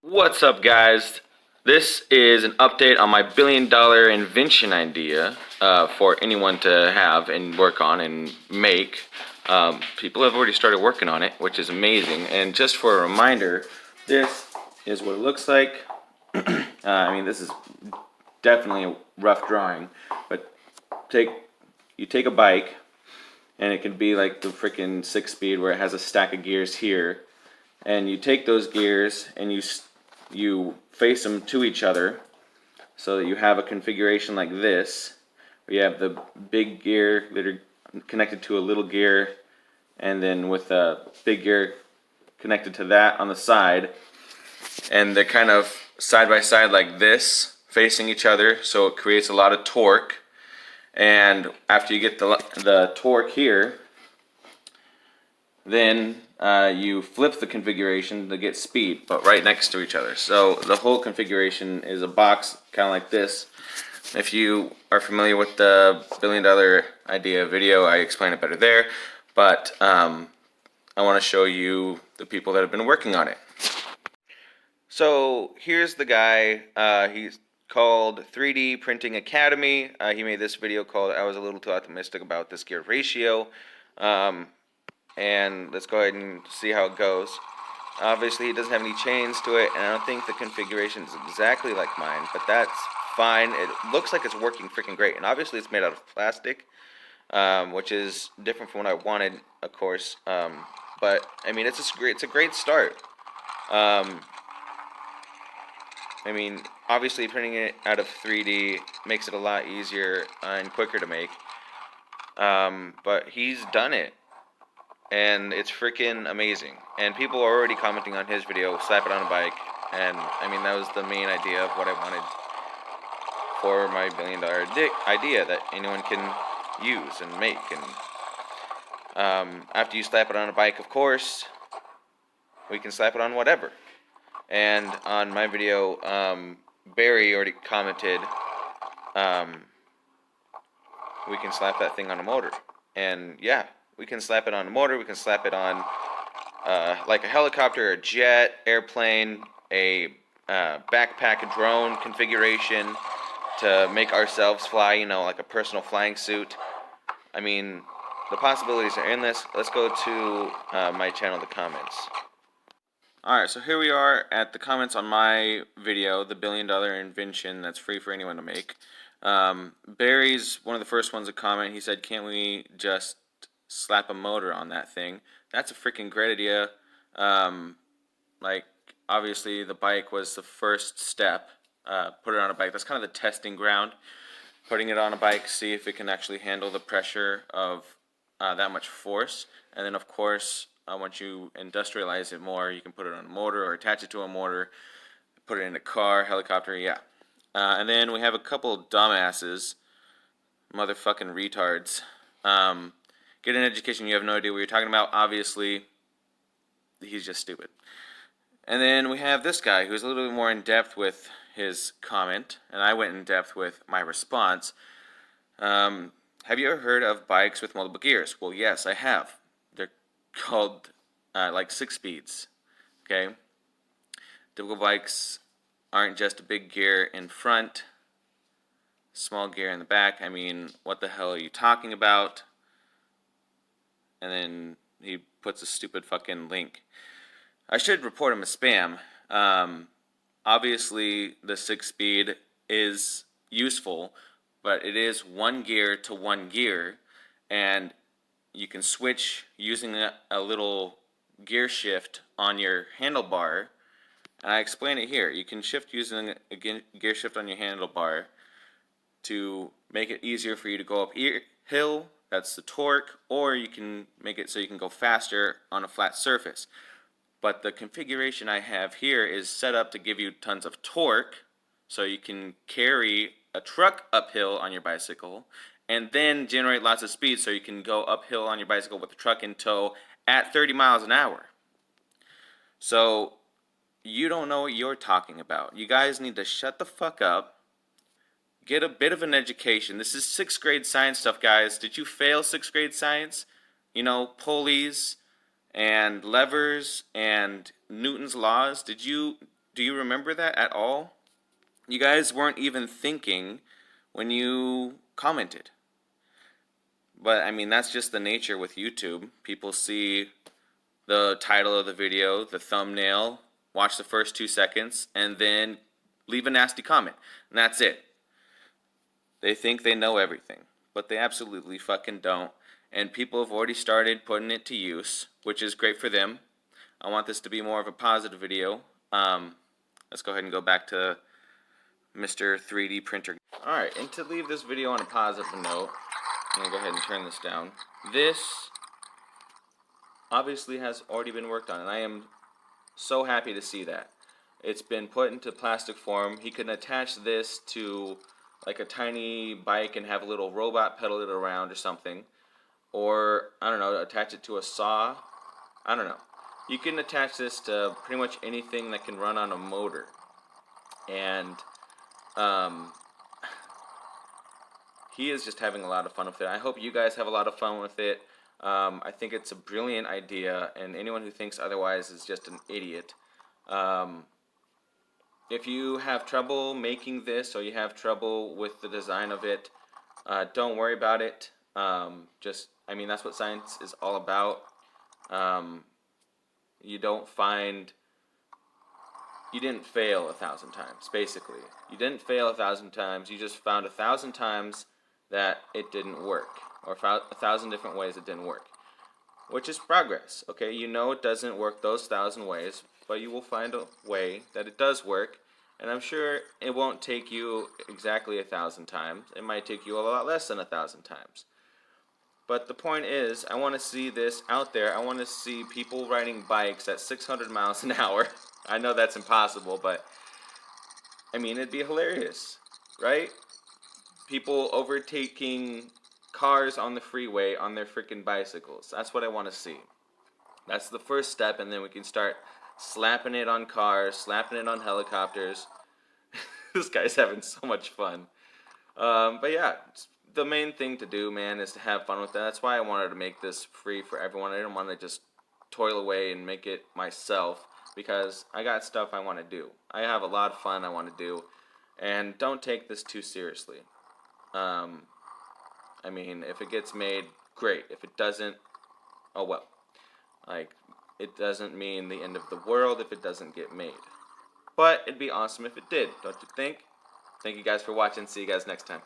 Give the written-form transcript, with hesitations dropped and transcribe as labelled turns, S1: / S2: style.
S1: What's up, guys? This is an update on my billion-dollar invention idea for anyone to have and work on and make. People have already started working on it, which is amazing. And just for a reminder, this is what it looks like. This is definitely a rough drawing, but you take a bike, and it can be like the freaking 6-speed where it has a stack of gears here, and you take those gears and you face them to each other so that you have a configuration like this, where you have the big gear that are connected to a little gear, and then with a big gear connected to that on the side, and they're kind of side by side like this, facing each other, so it creates a lot of torque. And after you get the torque here, then you flip the configuration to get speed, but right next to each other. So the whole configuration is a box kind of like this. If you are familiar with the billion-dollar idea video, I explain it better there. But I want to show you the people that have been working on it. So here's the guy. He's called 3D Printing Academy. He made this video called "I was a little too optimistic about this gear ratio." And let's go ahead and see how it goes. Obviously, it doesn't have any chains to it, and I don't think the configuration is exactly like mine, but that's fine. It looks like it's working freaking great, and obviously it's made out of plastic, which is different from what I wanted, of course. But I mean, it's a great start. Obviously printing it out of 3D makes it a lot easier and quicker to make. But he's done it, and it's freaking amazing. And people are already commenting on his video, slap it on a bike. And that was the main idea of what I wanted for my billion-dollar idea that anyone can use and make. And after you slap it on a bike, of course, we can slap it on whatever. And on my video, Barry already commented, we can slap that thing on a motor. And yeah, we can slap it on a motor, we can slap it on like a helicopter, a jet, airplane, a backpack, a drone configuration to make ourselves fly, like a personal flying suit. The possibilities are endless. Let's go to my channel, the comments. Alright, so here we are at the comments on my video, the billion-dollar invention that's free for anyone to make. Barry's one of the first ones to comment. He said, can't we just slap a motor on that thing? That's a freaking great idea. Obviously the bike was the first step. Put it on a bike. That's kind of the testing ground. Putting it on a bike, see if it can actually handle the pressure of that much force. And then, of course, once you industrialize it more, you can put it on a motor or attach it to a motor, put it in a car, helicopter, yeah. And then we have a couple dumbasses, motherfucking retards. Get an education, you have no idea what you're talking about. Obviously, he's just stupid. And then we have this guy who's a little bit more in depth with his comment, and I went in depth with my response. Have you ever heard of bikes with multiple gears? Well, yes, I have. They're called like 6 speeds. Okay? Typical bikes aren't just a big gear in front, small gear in the back. What the hell are you talking about? And then he puts a stupid fucking link. I should report him as spam. Obviously, the 6-speed is useful, but it is 1 gear to 1 gear, and you can switch using a little gear shift on your handlebar. And I explain it here. You can shift using a gear shift on your handlebar to make it easier for you to go up hill. That's the torque. Or you can make it so you can go faster on a flat surface. But the configuration I have here is set up to give you tons of torque, so you can carry a truck uphill on your bicycle and then generate lots of speed so you can go uphill on your bicycle with the truck in tow at 30 miles an hour. So you don't know what you're talking about. You guys need to shut the fuck up, get a bit of an education. This is 6th grade science stuff, guys. Did you fail 6th grade science? Pulleys and levers and Newton's laws. Did you Do you remember that at all? You guys weren't even thinking when you commented. But I mean, that's just the nature with YouTube. People see the title of the video, the thumbnail, watch the first 2 seconds, and then leave a nasty comment. And that's it. They think they know everything, but they absolutely fucking don't. And people have already started putting it to use, which is great for them. I want this to be more of a positive video. Let's go ahead and go back to Mr. 3D printer. Alright, and to leave this video on a positive note, I'm going to go ahead and turn this down. This obviously has already been worked on, and I am so happy to see that. It's been put into plastic form. He can attach this to like a tiny bike and have a little robot pedal it around or something. Or, I don't know, attach it to a saw. I don't know. You can attach this to pretty much anything that can run on a motor. And he is just having a lot of fun with it. I hope you guys have a lot of fun with it. I think it's a brilliant idea, and anyone who thinks otherwise is just an idiot. If you have trouble making this, or you have trouble with the design of it, don't worry about it. I mean, that's what science is all about. You didn't fail 1,000 times, basically. You didn't fail 1,000 times, you just found 1,000 times that it didn't work, or 1,000 different ways it didn't work, which is progress, okay? You know it doesn't work those 1,000 ways, but you will find a way that it does work, and I'm sure it won't take you exactly 1,000 times. It might take you a lot less than 1,000 times. But the point is, I want to see this out there. I want to see people riding bikes at 600 miles an hour. I know that's impossible, but I mean, it'd be hilarious, right? People overtaking cars on the freeway on their freaking bicycles. That's what I want to see. That's the first step, and then we can start slapping it on cars, slapping it on helicopters. This guy's having so much fun. But yeah, the main thing to do, man, is to have fun with that. That's why I wanted to make this free for everyone. I didn't want to just toil away and make it myself, because I got stuff I want to do. I have a lot of fun I want to do, and don't take this too seriously. I mean, if it gets made, great. If it doesn't, oh well. Like, it doesn't mean the end of the world if it doesn't get made. But it'd be awesome if it did, don't you think? Thank you guys for watching. See you guys next time.